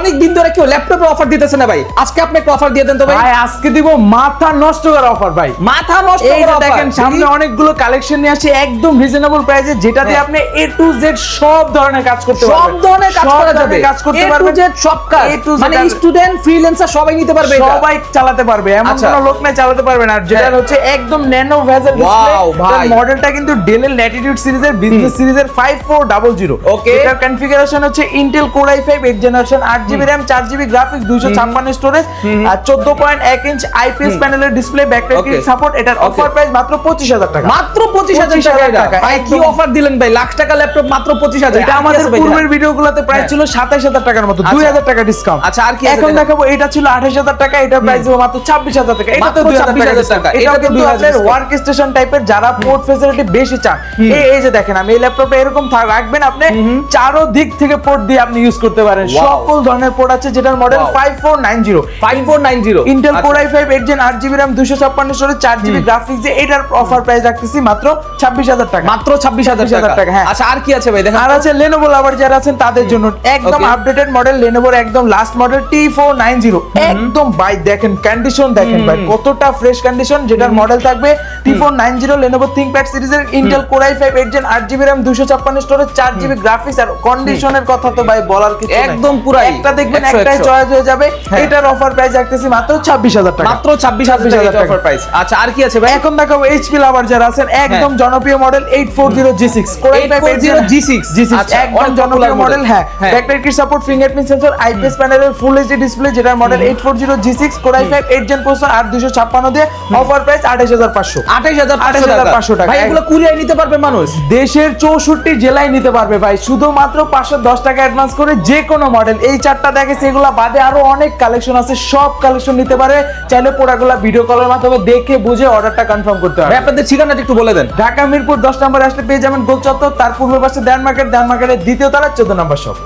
অনেক দিন ধরে কেউ ল্যাপটপে অফার দিতেছে না ভাই, আজকে আপনি একটা অফার দিয়ে দেন তো ভাই। ভাই আজকে দিব মাথা নষ্ট করা অফার ভাই। মাথা নষ্ট এই করা যে offer। দেখেন সামনে অনেকগুলো কালেকশন নিয়ে আসছে একদম রিজনেবল প্রাইসে, যেটা দিয়ে আপনি A to Z সব ধরনের কাজ করতে পারবেন। সব ধরনের কাজ করা যাবে, কাজ করতে A to পারবেন। Z সব কাজ, A to Z মানে আর- স্টুডেন্ট ফ্রিল্যান্সার সবাই নিতে পারবে এটা। সবাই চালাতে পারবে, এমন আচ্ছা। কোনো লোক নাই চালাতে পারবে না। আর যেটা হ্যাঁ। হচ্ছে একদম ন্যানো ভেজেল ডিসপ্লে। Wow, ভাই। মডেলটা কিন্তু ডেলের ল্যাটিটিউড সিরিজের বিজনেস সিরিজের 5400। Okay. এটার কনফিগারেশন হচ্ছে Intel core i5 8 generation, 8GB RAM, 4GB graphics, 256 storage আর 14.1 ইঞ্চ আইপিএস প্যানেলের ডিসপ্লে, ব্যাকলাইট Okay. সাপোর্ট। এটার Okay. অফার প্রাইস মাত্র 25000 টাকা। মাত্র 25000 টাকা। ভাই কি একদম। অফার দিলেন ভাই, লাখ টাকা ল্যাপটপ মাত্র 25000। এটা আমাদের পূর্বের ভিডিওগুলোতে প্রাইস হ্যাঁ। ছিল 27000 টাকার মতো, আচ্ছা। 2000 টাকা ডিসকাউন্ট। আচ্ছা, আর কি আছে এখন দেখেন? দেখাবো, এটা ছিল 28000 টাকা, এটা প্রাইস হবে মাত্র 26000 টাকা। এটা মাত্র তো 2000 26000 টাকা। টাকা। এটা এটাও তো কিন্তু 2000 আপনার discount। ওয়ার্ক স্টেশন টাইপের, যারা পোর্ট ফ্যাসিলিটি বেশি চান, এই যে দেখেন আমি এই ল্যাপটপে এরকম রাখবেন, আপনি চারো দিক থেকে পোর্ট দিয়ে আপনি ইউজ করতে পারেন। Wow. সকল ধরনের পোর্ট আছে, যেটার মডেল Wow. 5490 5490 ইন্টেল আচ্ছা। Core i5 8 gen 8GB RAM 256 storage 4GB graphics, এটার অফার প্রাইস রাখতেছি মাত্র 26000 টাকা। মাত্র 26000 টাকা। হ্যাঁ। আচ্ছা, আর কি আছে ভাই দেখেন? আর আছে লেনোভো লাভার যারা আছেন তাদের জন্য একদম Okay. আপডেটেড মডেল, লেনোভোর একদম লাস্ট মডেল T490। একদম ভাই দেখেন কন্ডিশন দেখেন ভাই কতটা ফ্রেশ কন্ডিশন, যেটার মডেল থাকবে T490 লেনোভো থিংকপ্যাড সিরিজের Intel core i5 8 gen 8GB RAM 256 storage 4GB graphics. আর কন্ডিশনের কথা তো ভাই বলার কিছু নাই, একদম পুরাই একটা দেখবেন 100, একটাই 100 চয়েস হয়ে যাবে। হ্যাঁ। এটার অফার প্রাইস রাখতেছি মাত্র 26000 টাকা। মাত্র 26000 টাকা অফার প্রাইস। আচ্ছা, আর কি আছে ভাই? এখন দেখাবো এইচপি লাভার যারা আছেন একদম জনপ্রিয় model 840G6 core i5 840G6 আচ্ছা একদম জনপ্রিয় মডেল। হ্যাঁ, backlight support, fingerprint sensor, IPS প্যানেলের ফুল এইচডি ডিসপ্লে, যেটার model 840G6 core i5 8 gen processor আর 256 দিয়ে অফার প্রাইস 28500। 28500 টাকা। ভাই এগুলো কুরিয়ার নিতে পারবে মানুষ? দেশের 64 জেলায় নিতে পারবে ভাই, শুধুমাত্র 510 টাকা অ্যাডভান্স করে যে কোনো মডেল। এই চারটা দেখেছি, এগুলা বাদে আরো অনেক কালেকশন আছে, সব কালেকশন নিতে পারে। চাইলে প্রোডাক্টগুলো ভিডিও কলের মাধ্যমে দেখে বুঝে অর্ডারটা কনফার্ম করতে ভাই হবে। আপনাদের ঠিকানাটা একটু বলে দেন। ঢাকা মিরপুর 10 নম্বর আসলে পেয়ে যাবেন গোল চত্বর, তার পূর্ব পাশে দেয়ান মার্কেটের দ্বিতীয় তলা 14 নম্বর শপ।